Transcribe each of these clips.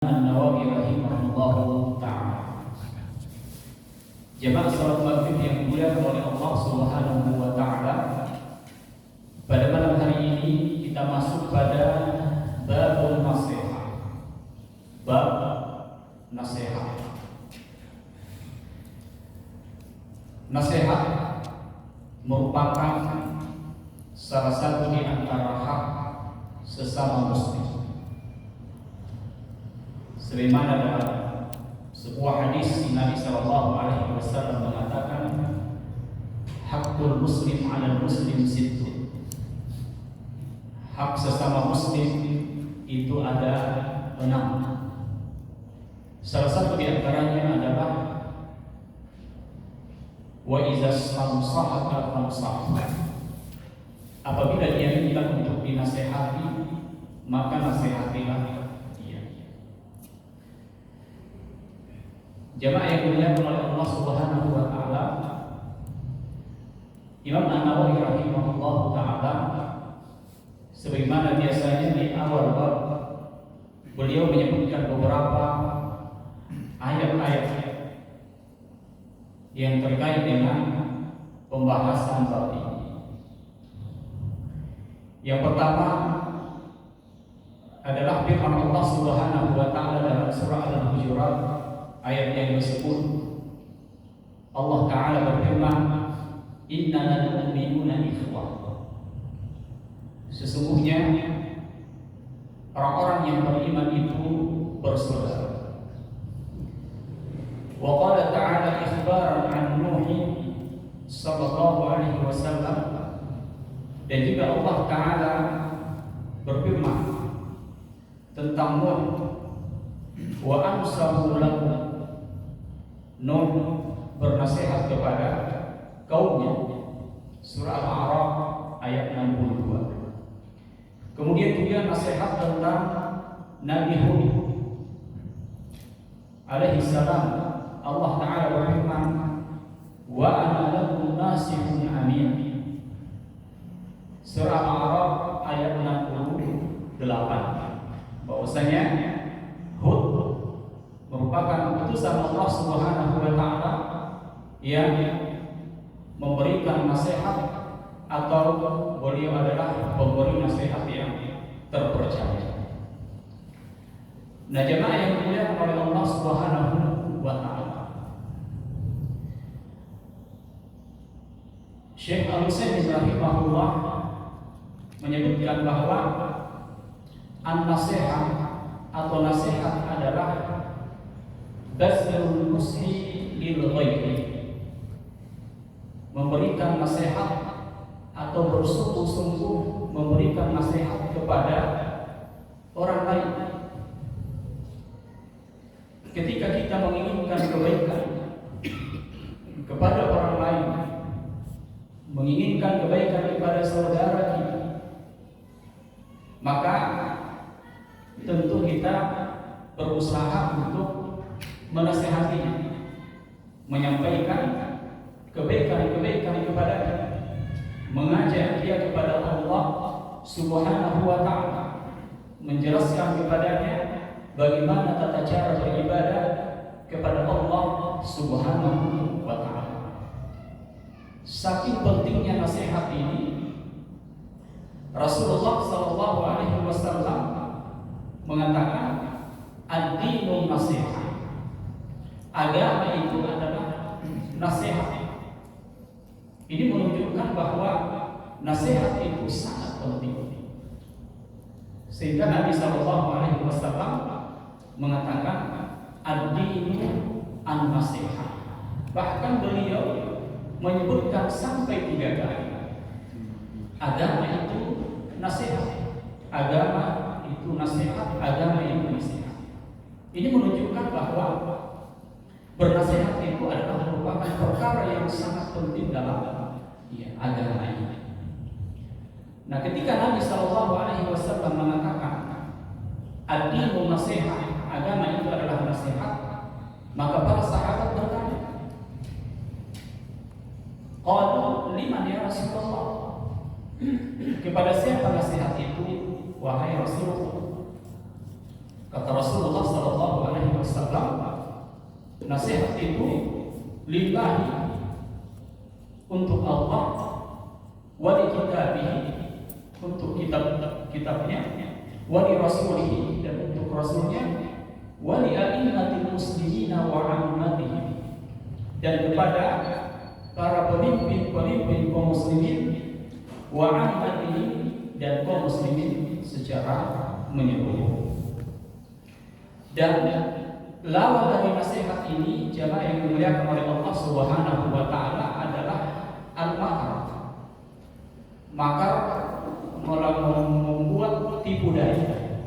An-Nawawi rahimahullahu ta'ala. Jemaah salat maghrib yang dimuliakan oleh Allah Subhanahu wa ta'ala, pada malam hari ini kita masuk pada babul nasihat. Bab nasihat. Nasihat merupakan salah satu di antara hak sesama muslim. Sebagaimana dalam sebuah hadis Nabi sallallahu alaihi wasallam mengatakan, hakul muslim 'ala muslim sittu. Hak sesama muslim itu ada 6. Salah satu di antaranya adalah wa idza samsahaka famsah. Apabila dia minta untuk dinasehati, maka nasihatilah. Jemaah yang dimuliakan oleh Allah Subhanahu wa ta'ala, Imam An-Nawawi rahimahullahu ta'ala sebagaimana biasanya di awal bab beliau menyebutkan beberapa ayat-ayat yang terkait dengan pembahasan bab ini. Yang pertama adalah firman Allah Subhanahu wa ta'ala dalam surah Al-Hujurat ayat yang ke-10. Allah Ta'ala berfirman, innal mu'minuna ikhwah. Sesungguhnya orang-orang yang beriman itu bersaudara. Wa qala ta'ala ikhbaran an Nuh sallallahu alaihi wasallam, dan juga Allah Ta'ala berfirman tentang Nuh, wa ansahu lahu. Nuh bernasihat kepada kaumnya, surah Al-A'raf ayat 62. Kemudian juga nasihat tentang Nabi Hud alaihi salam. Allah Ta'ala berfirman, wa ana lakum nasihun amin, surah Al-A'raf ayat 68. Bahwasanya Hud merupakan utusan Allah Subhanahu wa ta'ala yang memberikan nasihat, atau beliau adalah pemberi nasihat yang terpercaya. Nah, jemaah yang dimuliakan oleh Allah Subhanahu wa ta'ala, Syekh Al-Utsaimin rahimahullah menyebutkan bahwa an-nasihat atau nasihat adalah bazlul nushi lil ghairi, memberikan nasihat atau bersungguh-sungguh memberikan nasihat kepada orang lain. Ketika kita menginginkan kebaikan kepada orang lain, menginginkan kebaikan kepada saudara kita, maka tentu kita berusaha untuk menasihatinya, menyampaikan kebaikan-kebaikan kepadanya, mengajak dia kepada Allah Subhanahu wa ta'ala, menjelaskan kepadanya bagaimana tata cara beribadah kepada Allah Subhanahu wa ta'ala. Saking pentingnya nasihat ini, Rasulullah sallallahu alaihi wasallam mengatakan, ad-dinu nasihat. Agama itu adalah nasihat. Ini menunjukkan bahwa nasihat itu sangat penting. Sehingga Nabi sallallahu alaihi wasallam mengatakan ad-dinu an-nasihat. Bahkan beliau menyebutkan sampai 3 kali. Agama itu nasihat. Agama itu nasihat, agama itu nasihat. Ini menunjukkan bahwa bernasihat itu adalah merupakan perkara yang sangat penting dalam agama ini. Nah, ketika Nabi sallallahu alaihi wasallam mengatakan ad-dinu nasihat, agama itu adalah nasihat, maka para sahabat bertanya, qalu liman ya Rasulullah? Kepada siapa nasihat itu, wahai Rasulullah? Kata Rasulullah sallallahu nasihat itu lillahi, untuk Allah, wa li kitabihi, untuk kitabnya, wa li rasulihi, dan untuk rasulnya, wa li a'immatil muslimina wa 'ammatihim, dan kepada para pemimpin kaum muslimin, wa 'ammatihim, dan kaum muslimin secara menyeluruh. Dan lawan dari nasihat ini, jamaah yang dimuliakan oleh Allah Subhanahu wa taala, adalah al-makar. Makar membuat tipu daya,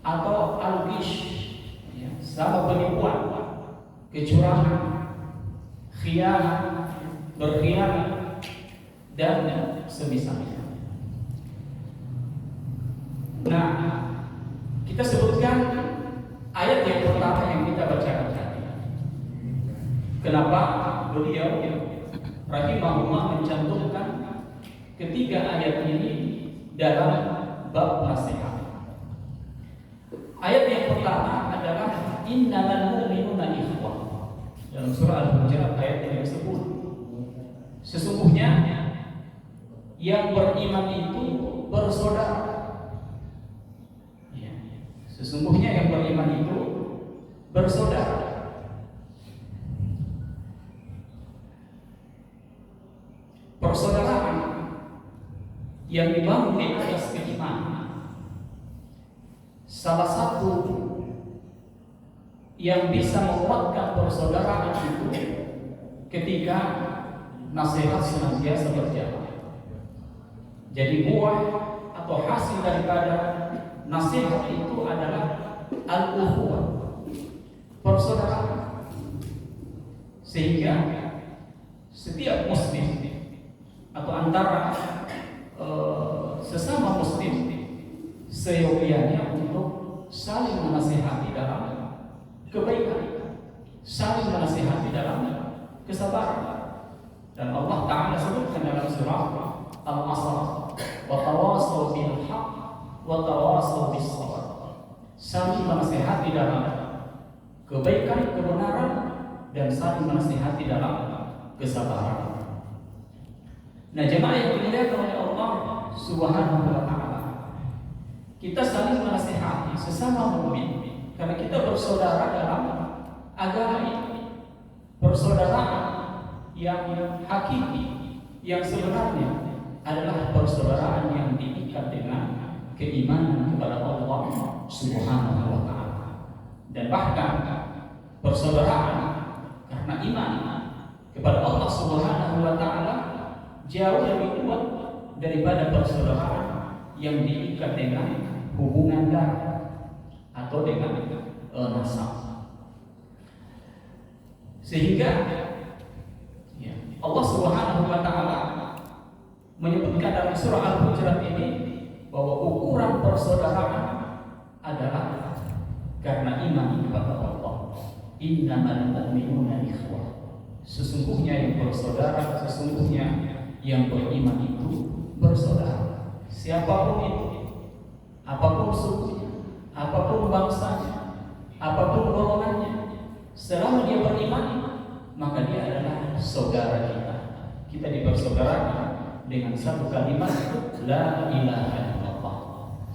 atau al-ghish, ya, sama penipuan, kecurangan, khianat, berkhianat, dan semisalnya. Nah, kita sebutkan ayat yang pertama yang kita bacakan tadi. Kenapa beliau rahimahullah mencantumkan ketiga ayat ini dalam bab nasihat? Ayat yang pertama adalah innamal mu'minuna ikhwah, dalam surah Al-Hujurat ayat yang ke-10. Sesungguhnya yang beriman itu bersaudara. Sesungguhnya yang beriman itu bersaudara. Persaudaraan yang dibangun di atas keimanan, salah satu yang bisa menguatkan persaudaraan itu ketika nasihat senantiasa berjalan. Jadi buah atau hasil daripada nasihat itu adalah al-ukhuwah, persaudaraan. Sehingga setiap muslim atau antara sesama muslim seyogianya untuk saling menasihati dalam kebaikan, saling menasihati dalam kesabaran. Dan Allah Ta'ala sebutkan dalam surah Al-Asr, wa tawasaw bil haqq wa tawasaw bis sabr, saling menasihati dalam kebaikan, kebenaran, dan saling menasihati dalam kesabaran. Nah, jemaah yang dimuliakan oleh Allah Subhanahu wa taala, kita saling menasihati sesama mukmin karena kita bersaudara dalam agama ini. Persaudaraan yang hakiki, yang sebenarnya adalah persaudaraan yang diikat dengan keimanan kepada Allah Subhanahu wa taala. Dan bahkan persaudaraan karena iman kepada Allah Subhanahu wa taala jauh lebih kuat daripada persaudaraan yang diikat dengan hubungan darah atau dengan nasab. Sehingga ya, Allah Subhanahu wa taala menyebutkan dalam surah Al-Hujurat ini bahwa ukuran persaudaraan adalah karena iman kepada Allah. Innamal mu'minuna ikhwah. Sesungguhnya yang bersaudara, sesungguhnya yang beriman itu bersaudara. Siapapun itu, apapun sukunya, apapun bangsanya, apapun golongannya, selama dia beriman, maka dia adalah saudara kita. Kita dipersaudarakan dengan satu kalimat la ilaha illallah.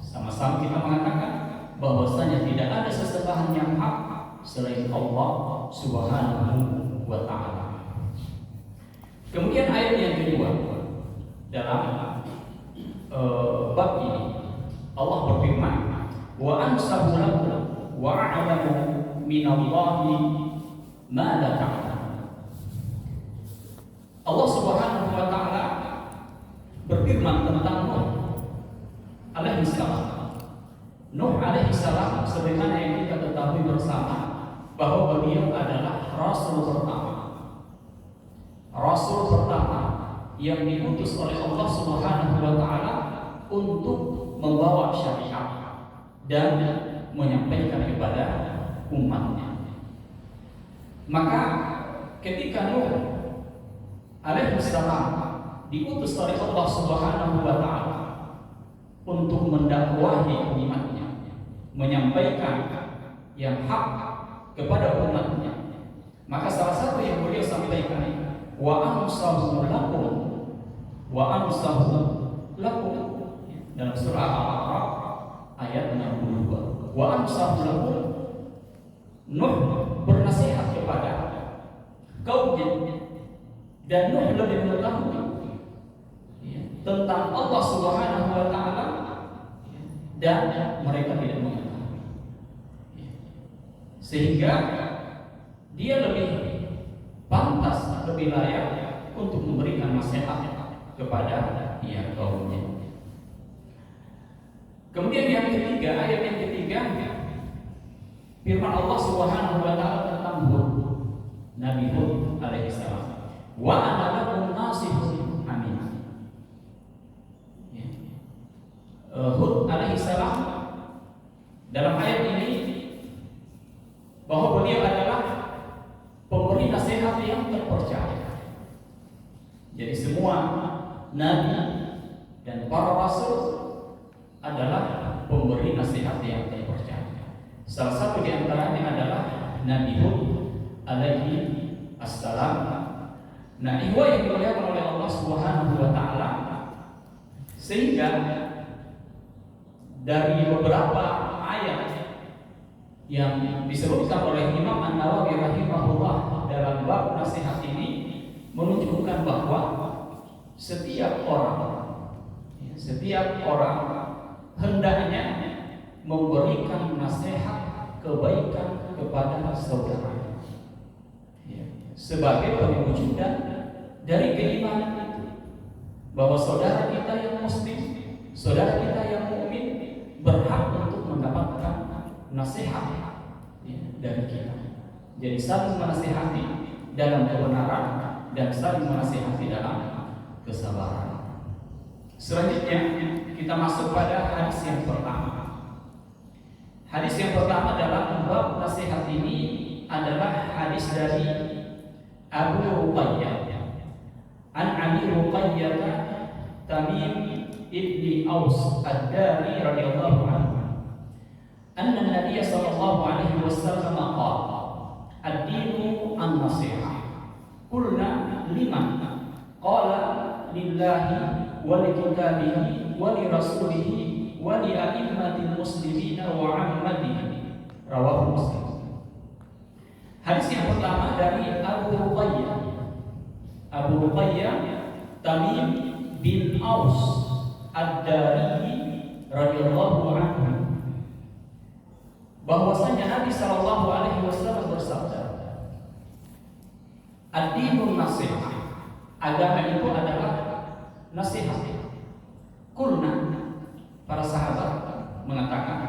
Sama-sama kita mengatakan bahwasanya tidak ada sesembahan yang hak selain Allah Subhanahu wa taala. Kemudian ayat yang kedua dalam bab ini, Allah berfirman, wa ansahu lakum wa a'lamu minallahi ma la ta'lamun. Allah Subhanahu wa taala berfirman tentang Nuh alaihi salam. Nuh alaihi salam, sebagaimana yang kita ketahui bersama bahwa beliau adalah rasul pertama yang diutus oleh Allah Subhanahu wa taala untuk membawa syariat dan menyampaikan kepada umatnya. Maka ketika Nuh alaihi salam diutus oleh Allah Subhanahu wa taala untuk mendakwahi umatnya, menyampaikan yang hak kepada umatnya, Maka salah satu yang beliau sampaikan, wa ansahu lakum, wa ansahu lakum, dalam surah Al-A'raf ayat 62. Wa ansahu lakum, Nuh bernasihat kepada kaumnya, dan Nuh lebih mengetahui tentang Allah Subhanahu wa taala, dan mereka tidak mengetahui, sehingga dia lebih pantas, lebih layak untuk memberikan nasihat kepada kaumnya. Kemudian yang ketiga, ayat yang ketiga, firman Allah Subhanahu wa taala tentang Hud, Nabi Hud alaihi salam, wa ana lakum nasihun amin. Hud alaihi salam dalam ayat ini bahwa beliau adalah pemberi nasihat yang terpercaya. Jadi semua nabi dan para rasul adalah pemberi nasihat yang terpercaya. Salah satu di antaranya adalah Nabi Hud alaihi assalam. Nah, ini yang dimuliakan oleh Allah Subhanahu wa taala, sehingga dari beberapa ayat yang disebutkan oleh Imam An-Nawawi rahimahullah dalam bab nasihat ini menunjukkan bahwa setiap orang hendaknya memberikan nasihat kebaikan kepada saudara, sebagai perwujudan dari keimanan itu, bahwa saudara kita yang muslim, saudara kita yang mukmin berhak untuk mendapatkan nasihat dari kita. Jadi saling menasihati dalam kebenaran dan saling menasihati dalam kesabaran. Selanjutnya kita masuk pada hadis yang pertama. Hadis yang pertama dalam bab nasihat ini adalah hadis dari Abu Ruqayyah, an Abi Ruqayyah Tamim ibni Aus ad-Dari radhiyallahu anhu, anna an-nabiy sallallahu alaihi wasallam qala ad-dinu an-nasihah. Qulna liman? Qala lillahi wa li kitabihi wa li rasulihi wa li a'immatil muslimina wa 'ammatihim. Rawahu Muslim. Hadis yang pertama dari Abu Ruqayyah Tamim bin Aus ad-Dari radhiyallahu anhu, bahwasanya Nabi sallallahu alaihi wasallam bersabda, ad-dinun nasihah, agama itu adalah nasihat. Qulna, para sahabat mengatakan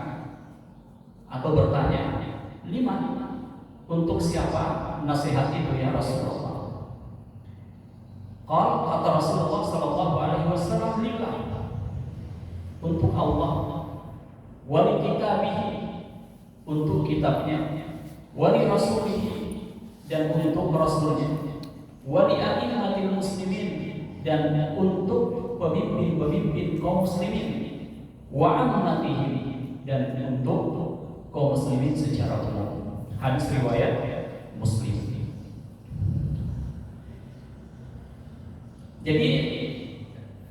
atau bertanya, liman, untuk siapa nasihat itu ya Rasulullah? Kata Rasulullah sallallahu alaihi wasallam, lillah, untuk Allah, wali kitabihi, untuk kitabnya, wali rasulihi, dan untuk rasulnya, wali a'immatil muslimin, dan untuk pemimpin-pemimpin kaum muslimin, wa ammatihim, dan untuk kaum muslimin secara umum. Hadis riwayat Muslim. Jadi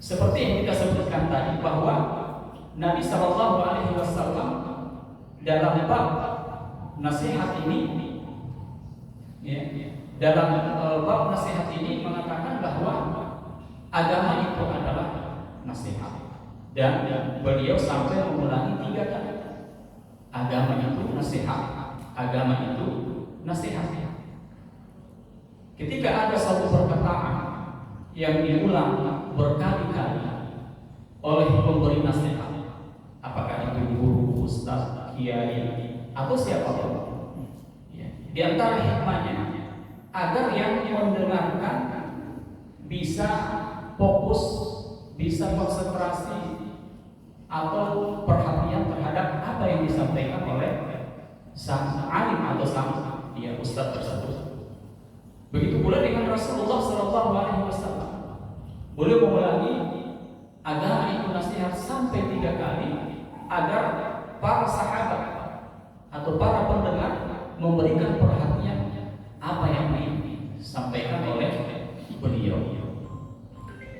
seperti yang kita sebutkan tadi, bahwa Nabi sallallahu alaihi wasallam dalam bab nasihat ini, dalam bab nasihat ini mengatakan bahwa agama itu adalah nasihat, dan beliau sampai mengulangi 3 kali, agama itu nasihat, agama itu nasihat. Ketika ada satu perkataan yang diulang berkali-kali oleh pemberi nasihat, apakah itu guru, ustaz, kiai, atau siapapun, di antara hikmahnya agar yang mendengarkan bisa fokus, bisa konsentrasi atau perhatian terhadap apa yang disampaikan oleh sang alim atau sang ustaz tersebut. Begitu pula dengan Rasulullah sallallahu alaihi wasallam, boleh mengulangi agama itu nasihat sampai 3 kali agar para sahabat atau para pendengar memberikan perhatian apa yang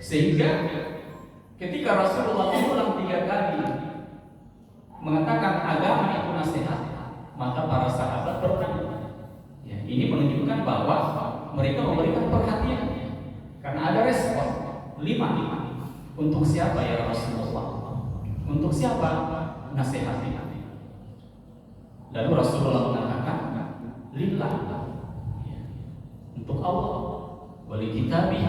Sehingga ketika Rasulullah mengulang 3 kali mengatakan agama itu nasihat, maka para sahabat bertanya. Ya, ini menunjukkan bahwa mereka memberikan perhatian karena ada respon 5. Untuk siapa ya Rasulullah? Untuk siapa nasihatnya? Lalu Rasulullah mengatakan lillah, ya, untuk Allah, wali kitabih,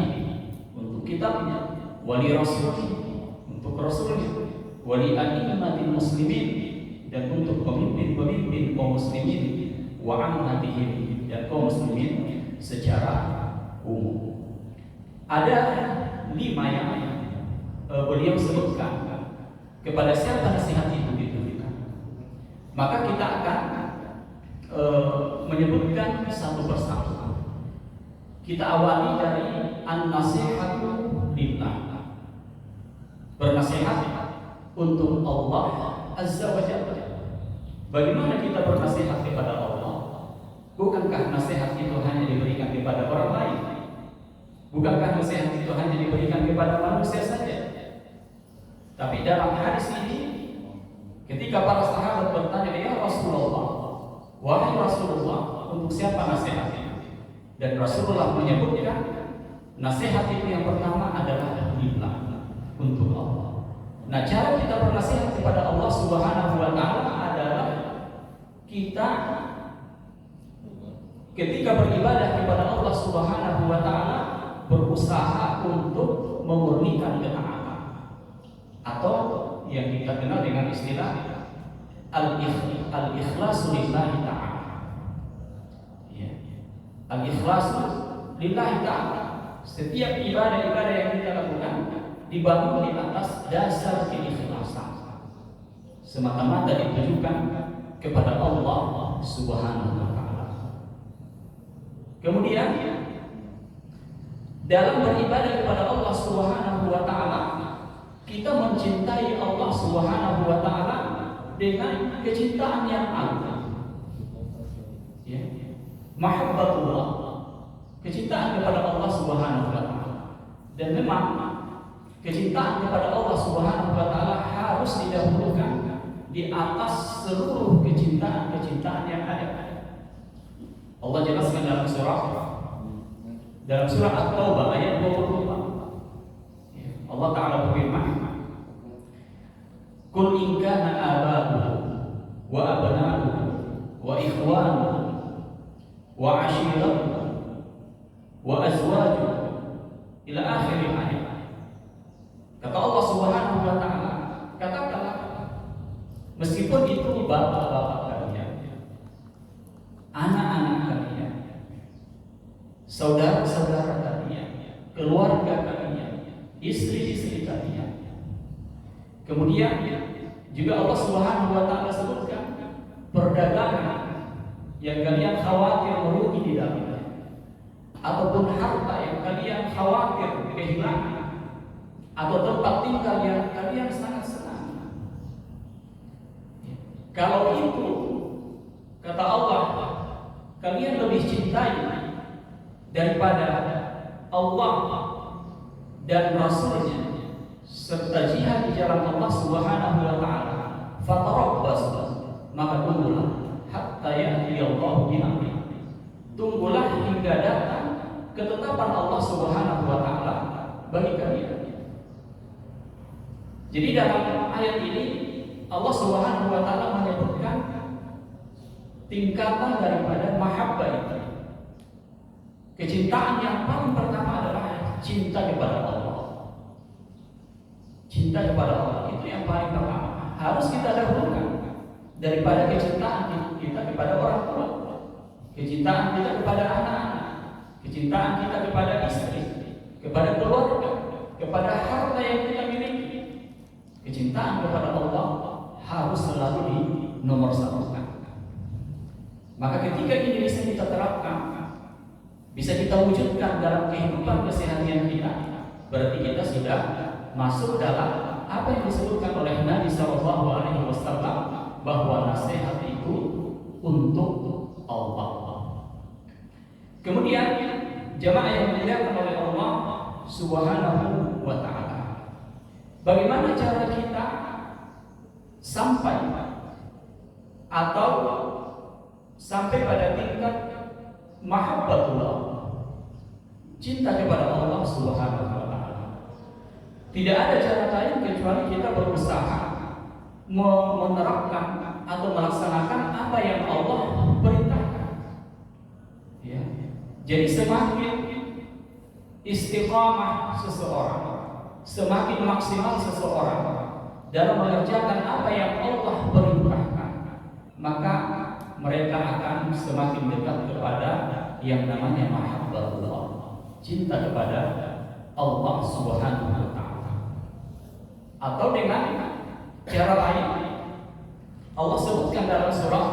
untuk kitabnya, wali rasulih, untuk rasulnya, wali a'immatil muslimin, dan untuk pemimpin-pemimpin kaum muslimin, wa ammatihim, dan kaum muslimin secara umum. Ada 5 yang beliau sebutkan. Kepada siapa nasihat itu ditujukan? Maka kita akan menyebutkan satu persatu. Kita awali dari an-nasihatu lillah, bernasihat untuk Allah Azza wa Jalla. Bagaimana kita bernasihat kepada Allah? Bukankah nasihat itu hanya diberikan kepada orang lain? Bukankah nasihat itu hanya diberikan kepada manusia saja? Tapi dalam hadis ini, ketika para sahabat bertanya, ya Rasulullah, wahai Rasulullah, untuk siapa nasihatnya? Dan Rasulullah menyebutkan nasihat itu yang pertama adalah lillah, untuk Allah. Nah, cara kita bernasihat kepada Allah Subhanahu wa Ta'ala adalah kita ketika beribadah kepada Allah Subhanahu wa Ta'ala berusaha untuk memurnikan ketaatan, atau yang kita kenal dengan istilah al-ikhlasu lillahi ta'ala. Ya. Al-ikhlasu lillahi ta'ala. Setiap ibadah-ibadah yang kita lakukan dibangun di atas dasar keikhlasan, semata-mata ditujukan kepada Allah Subhanahu wa Ta'ala. Kemudian dalam beribadah kepada Allah Subhanahu wa Ta'ala, kita mencintai Allah Subhanahu wa Ta'ala dengan kecintaan yang agung. Ya. Mahabbatullah, kecintaan kepada Allah Subhanahu wa Ta'ala. Dan memang kecintaan kepada Allah Subhanahu wa Ta'ala harus didahulukan di atas seluruh kecintaan-kecintaan yang ada. Allah jelaskan dalam surah At-Taubah ayat 24. Allah Ta'ala berfirman, Qul in kana aba'ukum wa abna'ukum wa ikhwanukum wa ashiratukum wa azwajukum ila akhir ayat. Kata Allah Subhanahu wa Ta'ala, katakanlah, meskipun itu bapak-bapak kalian, anak-anak kalian, saudara-saudara kalian, keluarga kalian, istri-istri kalian. Kemudian juga Allah Subhanahu wa Ta'ala sebutkan perdagangan yang kalian khawatir merugi di dalamnya, ataupun harta yang kalian khawatir kehilangan, atau tempat tinggal yang kalian sangat senang. Kalau itu, kata Allah, kalian lebih cintai daripada Allah dan Rasulnya serta jihad di jalan Allah Subhanahu wa Ta'ala, fatarabbasu, maka tunggulah hatta ya'ti Allah bi amri. Tunggulah hingga datang ketetapan Allah Subhanahu wa Ta'ala bagi kalian. Jadi dalam ayat ini Allah Subhanahu wa Ta'ala menyebutkan tingkatan daripada mahabbah itu. Kecintaan yang paling pertama adalah cinta kepada Allah. Cinta kepada Allah itu yang paling pertama harus kita dahulukan daripada kecintaan kita kepada orang tua, kecintaan kita kepada anak-anak, kecintaan kita kepada istri, kepada keluarga, kepada harta yang kita miliki. Kecintaan kepada Allah harus selalu di nomor satukan. Maka ketika ini bisa kita terapkan, bisa kita wujudkan dalam kehidupan keseharian kita, berarti kita sudah masuk dalam apa yang disebutkan oleh Nabi SAW bahwa nasihat itu untuk Allah. Kemudian jamaah yang dimuliakan oleh Allah Subhanahu wa ta'ala. Bagaimana cara kita sampai atau sampai pada tingkat mahabbatullah, cinta kepada Allah Subhanahu wa ta'ala? Tidak ada cara lain kecuali kita berusaha menerapkan atau melaksanakan apa yang Allah perintahkan. Ya. Jadi semakin istiqamah seseorang, semakin maksimal seseorang dalam mengerjakan apa yang Allah perintahkan, maka mereka akan semakin dekat kepada yang namanya mahabbatullah, cinta kepada Allah Subhanahu wa ta'ala. Atau dengan cara lain, Allah sebutkan dalam surah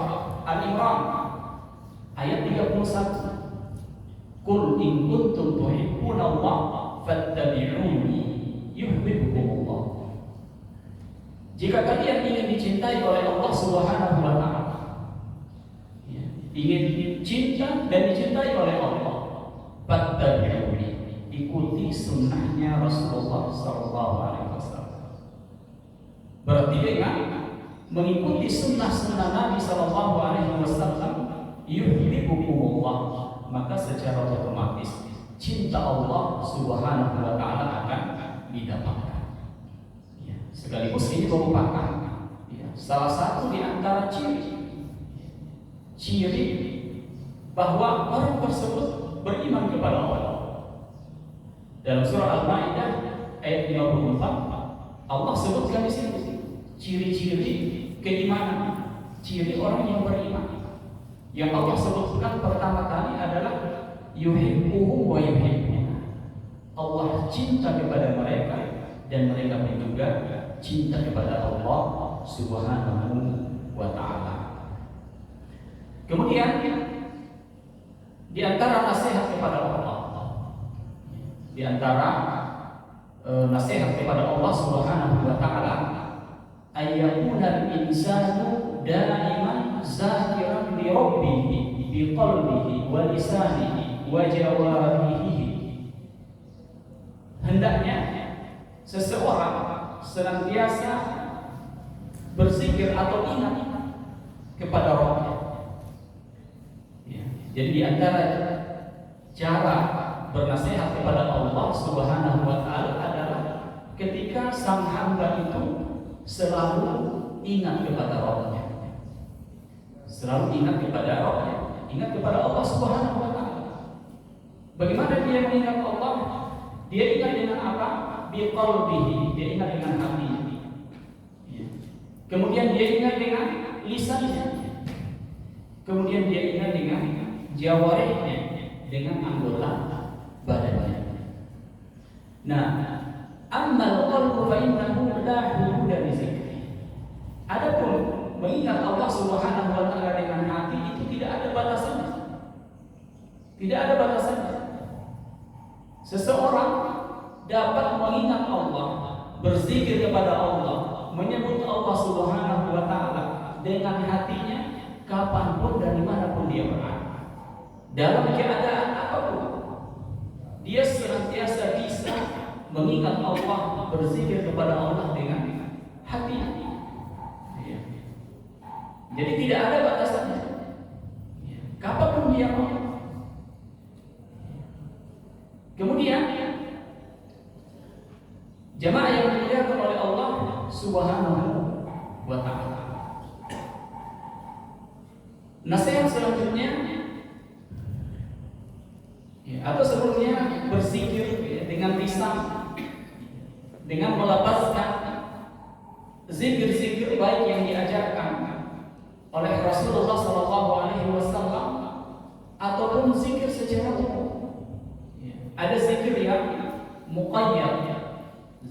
Al-Imran ayat 31, Qul in kuntum tuhibbunallaha fattabi'uni yuhibbukumullah. Jika kalian ingin dicintai oleh Allah Subhanahu wa ta'ala, ingin cinta dan dicintai oleh Allah, fattabi'uni, ikuti sunnahnya Rasulullah sallallahu alaihi wasallam. Berarti dengan mengikuti sunnah-sunnah Nabi sallallahu alaihi wasallam, yuhibbukumullah, maka secara otomatis cinta Allah Subhanahu wa ta'ala akan didapatkan. Ya, sekaligus ini merupakan salah satu di antara ciri bahwa orang tersebut beriman kepada Allah. Dalam surah Al-Maidah ayat 54, Allah sebutkan di sini ciri-ciri keimanan, ciri orang yang beriman. Yang Allah sebutkan pertama kali adalah yuhibbuhum wa yuhibbuna. Allah cinta kepada mereka dan mereka juga cinta kepada Allah Subhanahu wa ta'ala. Kemudian di antara nasihat kepada Allah, di antara nasihat kepada Allah Subhanahu wa ta'ala, ayyakuna al-insanu da'iman zakiran li rabbih bi qalbihi wa lisanihi wa jawarihi. Hendaknya seseorang senantiasa berzikir atau ingat kepada Rabbnya. Jadi di antara cara bernasihat kepada Allah Subhanahu wa ta'ala adalah ketika sang hamba itu selalu ingat kepada Rabbnya, selalu ingat kepada Rabbnya, ingat kepada Allah Subhanahu wa ta'ala. Bagaimana dia mengingat Allah? Dia ingat dengan apa? Biqalbihi, dia ingat dengan hatinya. Kemudian dia ingat dengan lisannya. Kemudian dia ingat dengan jawarihnya, dengan anggota badannya. Nah, ammal qalbu fa innahu la hududa li dzikri. Adapun mengingat Allah Subhanahu wa ta'ala dengan hati itu tidak ada batasannya. Tidak ada batasannya. Seseorang dapat mengingat Allah, berzikir kepada Allah, menyebut Allah Subhanahu wa ta'ala dengan hatinya kapanpun dan dimanapun dia berada, dalam keadaan apapun. Dia senantiasa bisa mengingat Allah, berzikir kepada Allah dengan hatinya. Jadi tidak ada batasannya, kapanpun dia mau. Kemudian jamaah yang dimuliakan oleh Allah Subhanahu wa ta'ala, nasihat selanjutnya atau sebelumnya berzikir dengan lisan, dengan melapaskan zikir-zikir baik yang diajarkan oleh Rasulullah SAW, ataupun zikir secara umum. Ada zikir yang muqayyad,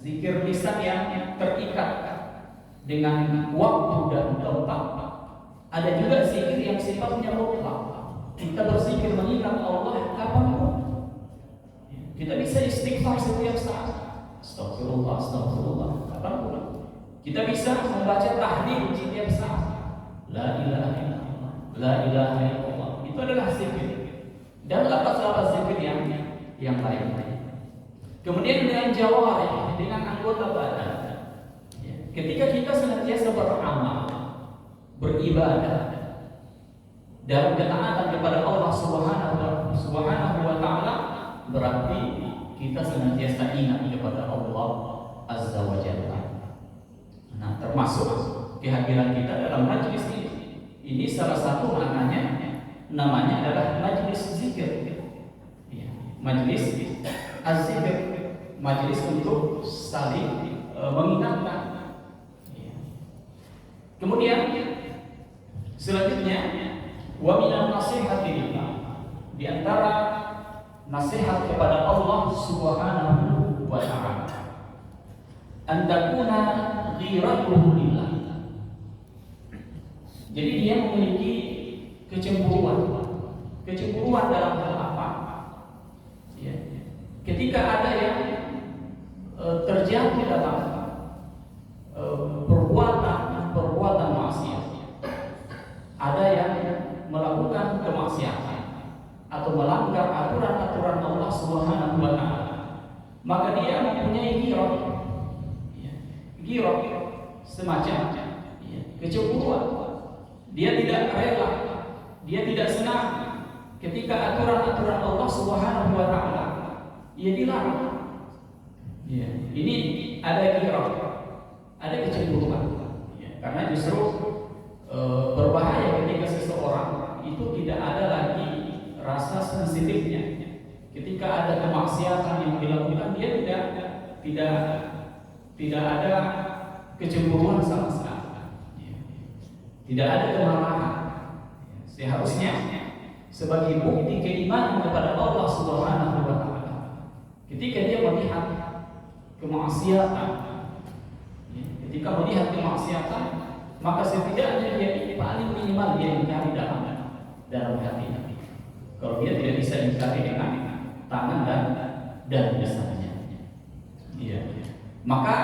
zikir lisan yang terikat dengan waktu dan tempat. Ada juga zikir yang sifatnya mutlak. Kita berzikir mengingat Allah kapanpun. Kita bisa istighfar setiap saat. Astagfirullah, astagfirullah, kapanpun. Kita bisa membaca tahlil setiap saat. La ilaha illallah, la ilaha illallah. Itu adalah zikir. Dan lapas-lapas zikir yang lain. Kemudian dengan jawarih, dengan anggota badan. Ya. Ketika kita senantiasa beramal, beribadah dalam ketaatan kepada Allah Subhanahu wa taala, berarti kita senantiasa ingat kepada Allah Azza wa Jalla. Nah, termasuk kehadiran kita dalam majlis ini. Ini salah satu namanya adalah majlis zikir. Ya, majlis az-zikir, majlis untuk saling mengingatkan. Ya. Kemudian selanjutnya wa minan nasihati lillah, di antara nasihat kepada Allah Subhanahu wa taala, an takuna ghiratuhu lillah. Jadi dia memiliki kecemburuan dalam hal apa? Ya. Ketika ada yang terjadi dalam perbuatan maksiat, ada yang melakukan kemaksiatan atau melanggar aturan-aturan Allah Subhanahu wa taala, maka dia mempunyai ghirah. Ya. Ghirah semacam kecemburuan. Dia tidak rela, dia tidak senang ketika aturan-aturan Allah Subhanahu wa taala ia dilarang. Ya. Ini ada ghirah, ada kecemburuan. Ya. Karena justru berbahaya ketika seseorang itu tidak ada lagi rasa sensitifnya. Ketika ada kemaksiatan yang dilakukan, dia tidak ada kecemburuan sama sekali. Tidak ada kemarahan. Seharusnya sebagai bukti keimanan kepada Allah Subhanahu wa taala, ketika dia melihat kemaksiatan, maka setidaknya dia paling minimal dia ingkari dalam hatinya. Kalau dia tidak bisa ingkari dengan tangan dan lisannya, maka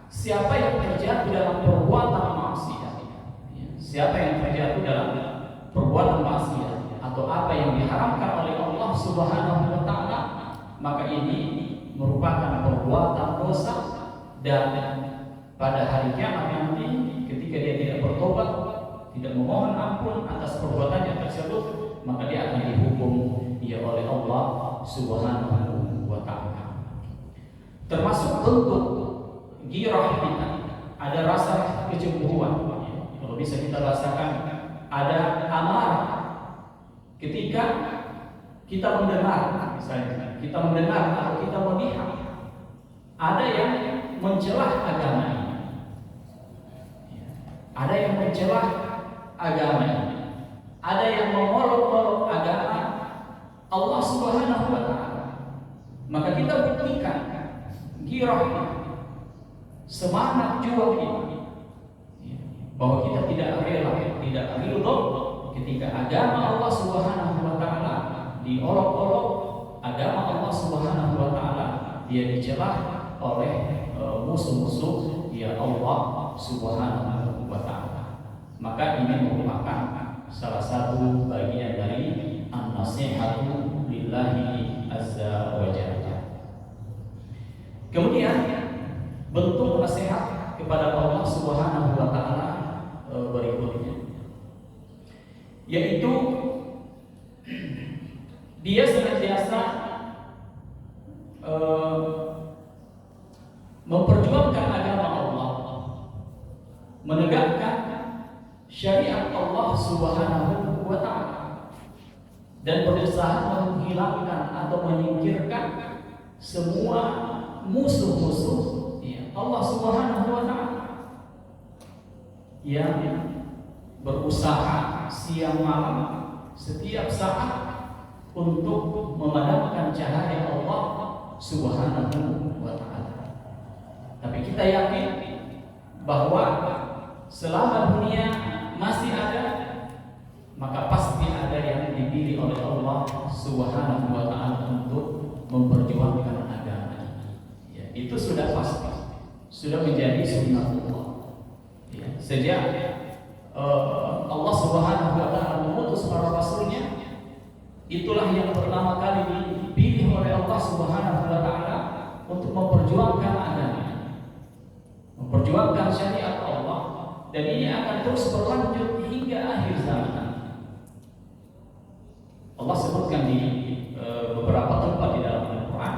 siapa yang terjatuh dalam perbuatan maksiat, siapa yang terjatuh dalam perbuatan maksiat atau apa yang diharamkan oleh Allah Subhanahu wa taala, maka ini merupakan perbuatan dosa, dan pada hari kiamat nanti ketika dia tidak bertobat, tidak memohon ampun atas perbuatannya tersebut, maka dia akan dihukum oleh Allah Subhanahu wa taala. Termasuk bentuk ghirah kita, ada rasa kecemburuan. Kalau bisa kita rasakan, ada amarah ketika kita mendengar, misalnya kita mendengar atau kita melihat ada yang mencelah agama ini, ada yang mencelah agama ini, ada yang mengolok-olok agama Allah Subhanahu wa taala, maka kita buktikan ghirah ini, semangat juang ini, bahwa kita tidak rela, tidak ridho ketika agama Allah Subhanahu wa taala diolok-olok, agama Allah Subhanahu wa taala dia dicelah oleh musuh-musuh Allah Subhanahu wa taala. Maka ini merupakan salah satu bagian dari an-nasihatu lillahi azza wa jalla. Kemudian bentuk nasihat kepada Allah Subhanahu wa taala berikutnya, yaitu dia senantiasa memperjuangkan agama Allah, menegakkan syariat Allah Subhanahu wa taala, dan berusaha menghilangkan atau menyingkirkan semua musuh-musuh Allah Subhanahu wa taala yang berusaha siang malam setiap saat untuk memadamkan cahaya Allah Subhanahu wa taala. Tapi kita yakin bahwa selama dunia masih ada, maka pasti ada yang dipilih oleh Allah Subhanahu wa taala untuk memperjuangkan agama ini. Itu sudah pasti, sudah menjadi sunnatullah. Sejak Allah Subhanahu wa taala mengutus para rasulnya, itulah yang pertama kali dipilih oleh Allah Subhanahu wa taala memperjuangkan agama, memperjuangkan syariat Allah, dan ini akan terus berlanjut hingga akhir zaman. Allah sebutkan di beberapa tempat di dalam Al-Quran,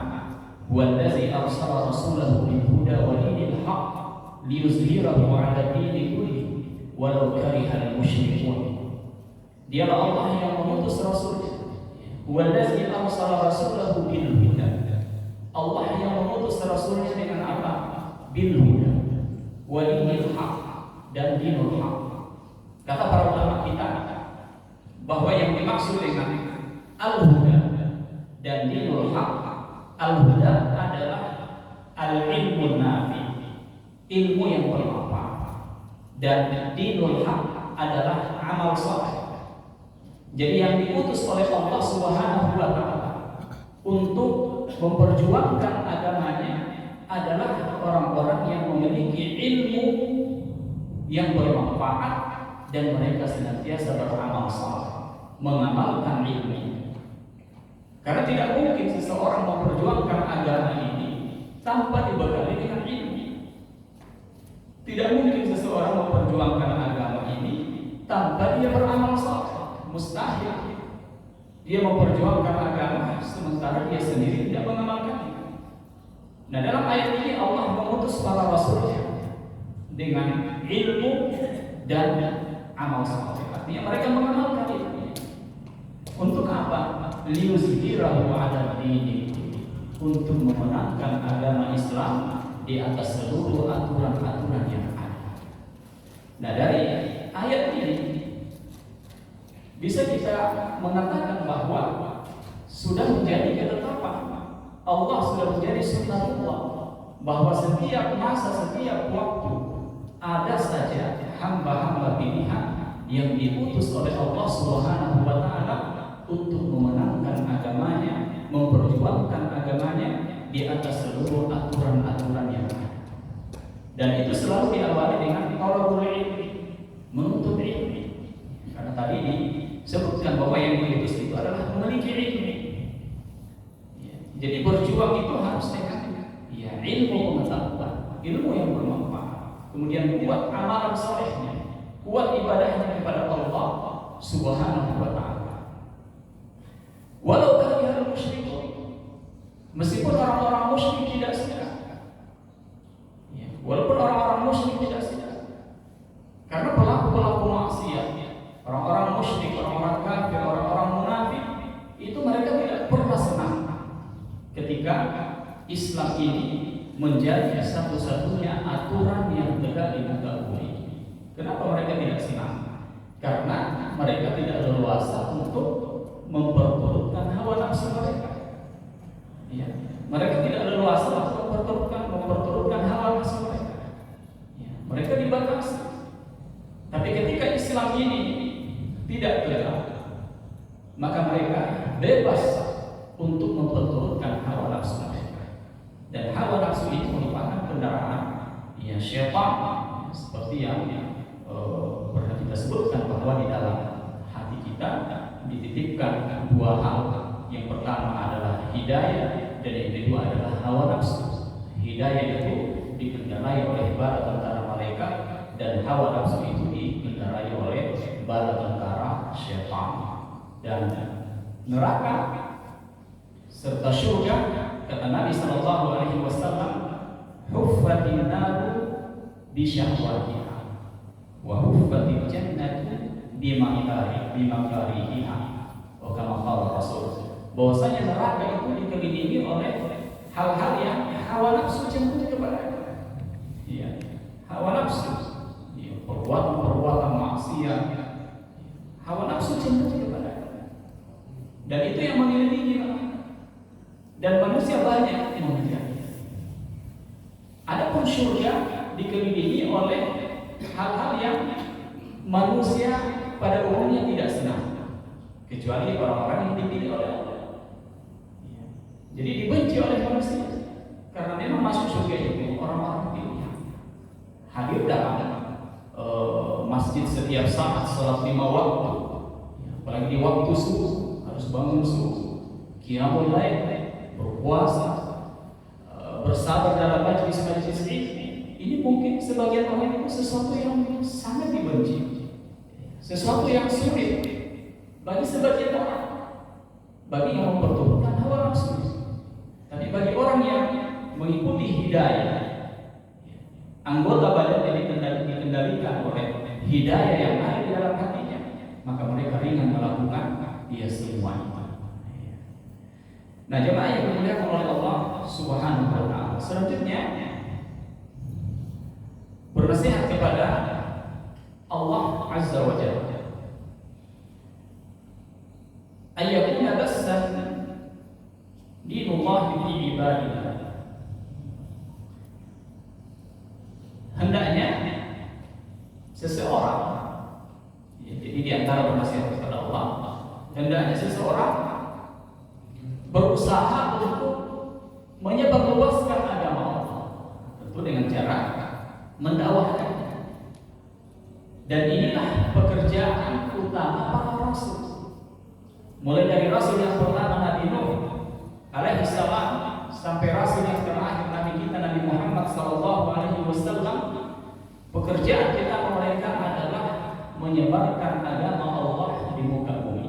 "Wallazi arsala rasulahu bil huda wa dinil haqq liyuzhirahu 'ala dini kullihi walau karihal musyrikun." Dialah Allah yang mengutus Rasul. Wallazi arsala rasulahu bil huda. Allah yang mengutus Rasulnya dengan apa? Bil huda wa dinil haqq, dan dinul haqq. Kata para ulama kita bahwa yang dimaksud dengan al-huda dan dinul haqq, al-huda adalah al-ilmun nafi, ilmu yang bermanfaat, dan dinul haqq adalah amal saleh. Jadi yang diutus oleh Allah Subhanahu wa taala untuk memperjuangkan agamanya adalah orang-orang yang memiliki ilmu yang bermanfaat dan mereka senantiasa beramal saleh, mengamalkan ilmu. Karena tidak mungkin seseorang memperjuangkan agama ini tanpa dibekali dengan ilmu. Tidak mungkin seseorang memperjuangkan agama ini tanpa dia beramal saleh. Mustahil dia memperjuangkan agama sementara dia sendiri tidak mengamalkannya. Nah, dalam ayat ini Allah mengutus para rasulnya dengan ilmu dan amal saleh. Artinya mereka mengamalkan ilmu. Untuk apa? Liyuzhirahu 'ala dini, untuk memenangkan agama Islam di atas seluruh aturan-aturan yang ada. Nah, dari ayat ini bisa kita mengatakan bahwa sudah menjadi ketetapan Allah, sudah menjadi sunnatullah, bahwa setiap masa, setiap waktu ada saja hamba-hamba pilihan yang diutus oleh Allah Subhanahu wa taala untuk memenangkan agamanya, memperjuangkan agamanya di atas seluruh aturan-aturan yang ada. Dan itu selalu diawali dengan thalabul ilmi, menuntut ilmu. Karena tadi disebutkan bahwa yang diutus itu adalah memiliki ilmu. Jadi berjuang itu harus dengan ilmu pengetahuan, ilmu yang bermanfaat. Kemudian kuat amalan salehnya, kuat ibadahnya kepada Allah Subhanahu wa taala. Walau karihal musyrikun, meskipun orang-orang musyrik tidak suka. Walaupun orang-orang musyrik tidak suka. Karena pelaku-pelaku maksiat, orang-orang musyrik, orang-orang kafir, orang-orang munafik, itu mereka tidak pernah senang ketika Islam ini menjadi satu-satunya aturan yang tegak di muka bumi. Kenapa mereka tidak senang? Karena mereka tidak leluasa untuk memperturutkan hawa nafsu mereka. Mereka tidak leluasa untuk memperturutkan hawa nafsu mereka. Mereka dibatasi. Tapi ketika Islam ini tidak tegak, maka mereka bebas untuk memperturutkan hawa nafsu mereka. Dan hawa nafsu ini merupakan kendaraan syaitan, seperti yang pernah kita sebutkan bahwa di dalam hati kita dititipkan dua hal. Yang pertama adalah hidayah, dan yang kedua adalah hawa nafsu. Hidayah itu dikendarai oleh bala tentara malaikat, dan hawa nafsu itu dikendarai oleh bala tentara syaitan. Dan neraka serta surga, kata Nabi sallallahu alaihi wasallam, huffatin naru bi syahwatiha wa huffatil jannatu bi makarihiha. Oh, kama qala Rasul, bahwasanya neraka itu dikelilingi oleh hal-hal yang hawa nafsu cenderung kepadanya. Hawa nafsu, perbuatan maksiat, hawa nafsu cenderung kepadanya. Dan itu yang mengelilingi neraka. Dan manusia banyak yang mengejarnya. Adapun surga dikelilingi oleh hal-hal yang manusia pada umumnya tidak senang, kecuali orang-orang yang dipilih oleh Allah. Jadi dibenci oleh manusia, karena memang masuk surga itu orang-orang pilihan. Hadir dalam masjid setiap saat, salat 5 waktu, apalagi di waktu subuh harus bangun subuh, qiyamul lail, berpuasa, bersabar dalam majlis-majlis ini mungkin sebagian orang itu sesuatu yang sangat dibenci, sesuatu yang sulit bagi sebagian orang, bagi yang memperturutkan hawa nafsu. Tapi bagi orang yang mengikuti hidayah, anggota badan yang dikendalikan oleh hidayah yang ada di dalam hatinya, maka mereka ringan melakukan semua itu. Nah, jemaah yang dimuliakan oleh Allah Subhanahu wa taala, selanjutnya bernasihat kepada Allah Azza wa Jalla. Ayyakuna bassan dinullah fi ibadillah. Hendaknya seseorang, jadi di antara bernasihat kepada Allah, hendaknya seseorang berusaha untuk menyebarluaskan agama Allah, tentu dengan cara mendakwahkan. Dan inilah pekerjaan utama para rasul. Mulai dari rasul yang pertama Nabi Nuh alaihi salam sampai rasul yang terakhir Nabi kita Nabi Muhammad sallallahu alaihi wasallam, pekerjaan kita mereka adalah menyebarkan agama Allah di muka bumi.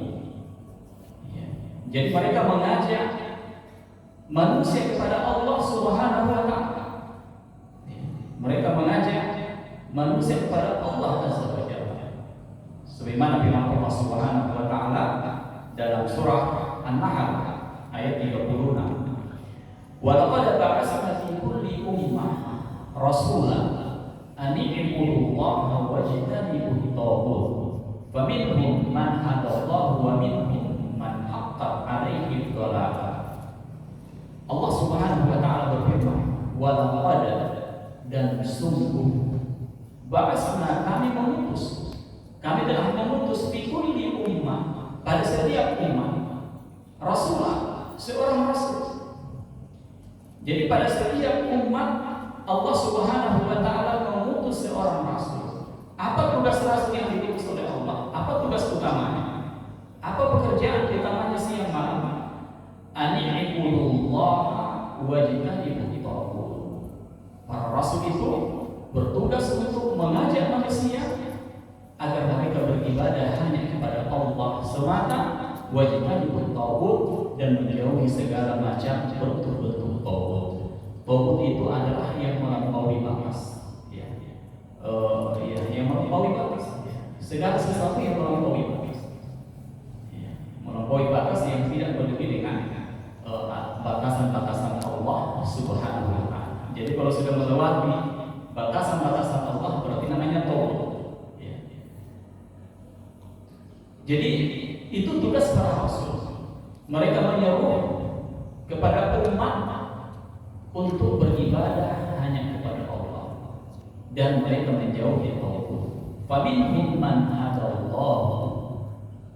Jadi mereka mengajak manusia kepada Allah Subhanahu wa taala. Mereka mengajak manusia kepada Allah Azza wa Jalla. Sebagaimana firman Allah Subhanahu wa taala dalam surah An-Nahl ayat 36. Wa laqad ba'atsna fi kulli ummah rasulan an i'budullaha wajtanibut taghut. Faminhum man hadallahu wa minhum man haqqat 'alaihi dhalalah. Allah Subhanahu wa taala berfirman, wa laqad, dan sungguh, ba'atsna, kami mengutus, kami telah mengutus fi kulli ummah, pada setiap umat, rasulah, seorang rasul. Jadi pada setiap umat Allah Subhanahu wa taala mengutus seorang rasul. Apa tugas rasul yang diutus oleh Allah? Apa tugas utamanya? Apa pekerjaan utamanya siang malam? Ani'budullaha wajtanibut taghut. Para rasul itu bertugas untuk mengajak manusia agar mereka beribadah hanya kepada Allah semata, wajtanibut taghut, dan menjauhi segala macam bentuk-bentuk taghut. Taghut itu adalah yang melampaui batas, yang melampaui batas, segala sesuatu yang melampaui batas, melampaui batas yang tidak berdiri dengan batasan-batasan Allah Subhanahu wa taala. Jadi kalau sudah melewati batasan-batasan Allah berarti namanya taghut. Jadi itu tugas para rasul. Mereka menyeru kepada umat untuk beribadah hanya kepada Allah, dan mereka menjauhi taghut. Faminhum man hadallah.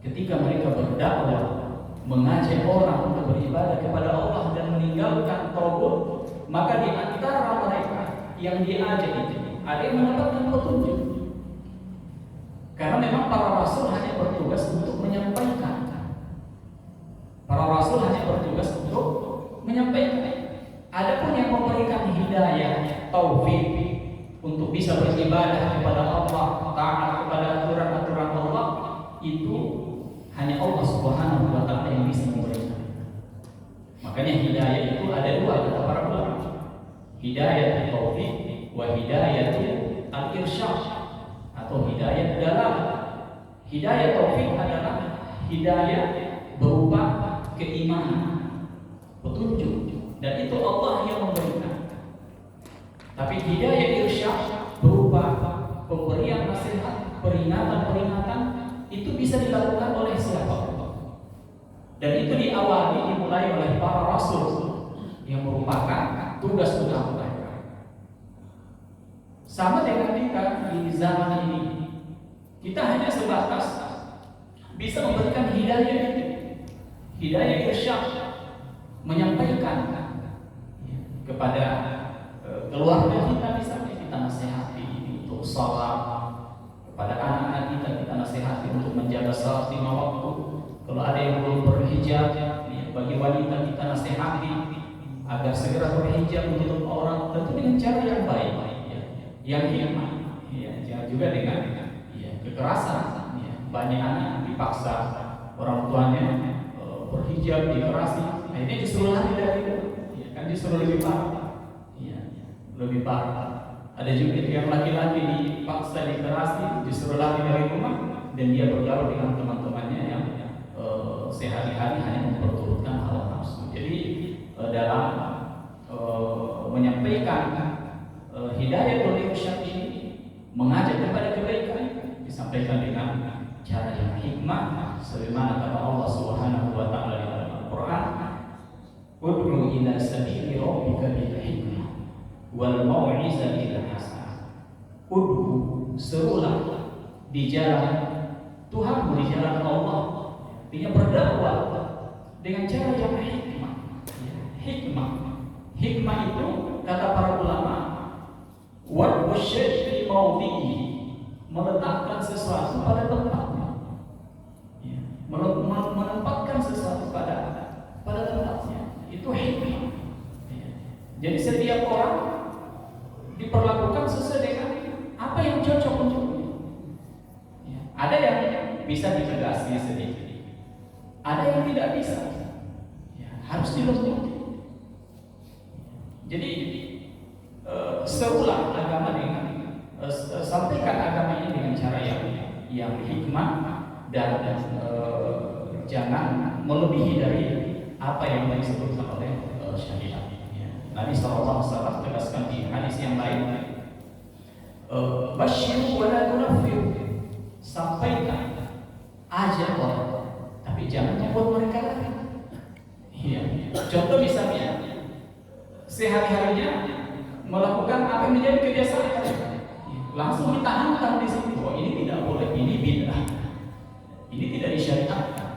Ketika mereka berdakwah mengajak orang untuk beribadah kepada Allah dan meninggalkan taghut, maka di antara mereka yang diajak itu ada yang mendapatkan petunjuk. Karena memang para rasul hanya bertugas untuk menyampaikan. Para rasul hanya bertugas untuk menyampaikan. Adapun yang memberikan hidayah, taufik untuk bisa beribadah kepada Allah, taat kepada aturan-aturan Allah, itu hanya Allah Subhanahu wa taala yang bisa memberikan. Makanya hidayah itu ada dua kata para ulama. Hidayah taufik wa hidayah al-irsyad, atau hidayah dalam. Hidayah taufik adalah hidayah berupa keimanan, petunjuk, dan itu Allah yang memberikan. Tapi hidayah irsyad berupa pemberian nasihat, peringatan-peringatan, itu bisa dilakukan oleh siapa? Dan itu dimulai oleh para rasul yang merupakan tugas utama mereka. Sama dengan kita di zaman ini, kita hanya sebatas bisa memberikan hidayah itu, hidayah irsyad, menyampaikan kepada keluarga kita, misalnya kita nasihati untuk sholat, kepada anak-anak kita nasihati untuk menjaga sholat 5 waktu. Kalau ada yang belum berhijab, bagi wanita kita nasihati agar segera berhijab menutup aurat, tentu dengan cara yang baik, ya, yang hikmah, ya, jangan juga dengan kekerasan. Ya. Banyak anak dipaksa orang tuanya berhijab, dikerasi, akhirnya disuruh lari dari itu, ya, kan disuruh lebih parah, ya, lebih parah. Ada juga yang laki-laki dipaksa dikerasi, disuruh lari dari rumah, dan dia bergaul dengan teman-temannya yang sehari-hari hanya memperturutkan hawa nafsu. Jadi dalam menyampaikan hidayah dari irsyad ini, mengajak kepada kebaikan, disampaikan dengan cara yang hikmah, sebagaimana kata Allah Subhanahu wa taala di dalam Al-Qur'an, "Ud'u ila sabili rabbika bil hikmah wal mau'izatil hasanah." Ud'u, serulah di jalan Tuhan, di jalan Allah, dia berdakwah dengan cara yang hikmah. Hikmah, hikmah itu kata para ulama, wad'u syai' fi mawdi'ihi, meletakkan sesuatu pada tempatnya, menempatkan sesuatu pada tempatnya, itu hikmah. Jadi setiap orang diperlakukan sesuai dengan apa yang cocok untuknya. Ada yang bisa ditegasi sedikit, ada yang tidak bisa, harus dilembutkan. Jadi serulah agama dengan sampaikan agama ini dengan cara yang hikmah, dan jangan melebihi dari apa yang disebutkan oleh syariat. Nabi SAW tegaskan di hadis yang lain, basyiru wa la tunaffiru, sampaikan aja orang, tapi jangan membuat mereka lari. Contoh misalnya sehari-harinya melakukan apa yang menjadi kebiasaan, langsung ditahankan di situ. Oh, ini tidak boleh, ini bid'ah, ini tidak disyariatkan.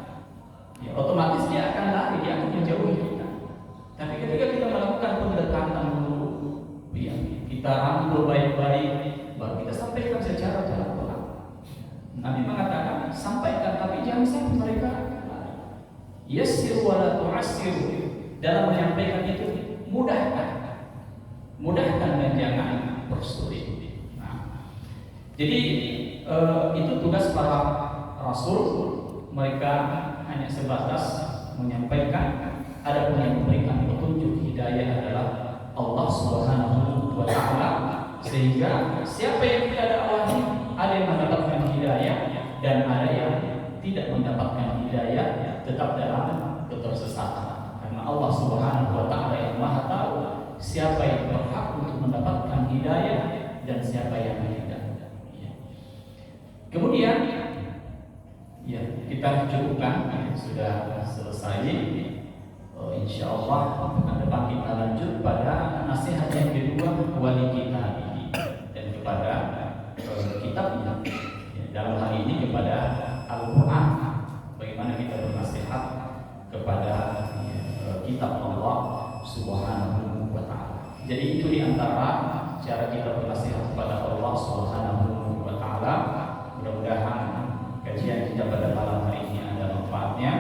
Otomatis dia akan lari, dia akan menjauhi kita. Tapi ketika kita melakukan pendekatan dulu, kita rangkul baik-baik, baru kita sampaikan secara pelan-pelan. Nabi mengatakan sampaikan, tapi jangan sampai mereka lari. Yassir wa la tu'assir, dalam menyampaikan itu mudahkan dan jangan persulit. Jadi itu tugas para rasul, mereka hanya sebatas menyampaikan. Adapun yang memberikan petunjuk hidayah adalah Allah Subhanahu wa taala, sehingga siapa yang tidak ada wahyu, ada yang mendapatkan hidayah dan ada yang tidak mendapatkan hidayah, tetap dalam ketersesatan. Karena Allah Subhanahu wa taala yang Maha tahu siapa yang berhak untuk mendapatkan hidayah dan siapa yang tidak. Kemudian kita cukupkan, sudah selesai. Insya Allah pekan depan kita lanjut pada nasihat yang kedua, wali kita ini, dan kepada kitabnya. Dalam hal ini kepada Al-Quran, bagaimana kita bernasihat kepada kitab Allah Subhanahu wa taala. Jadi itu diantara cara kita bernasihat kepada Allah Subhanahu wa taala. Mudah-mudahan kajian kita pada malam hari ini ada manfaatnya.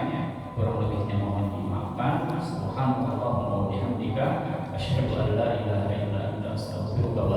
Kurang lebihnya mohon dimaafkan. Subhanallahumma wa bihamdika, asyhadu an la ilaha illa anta, astaghfiruka wa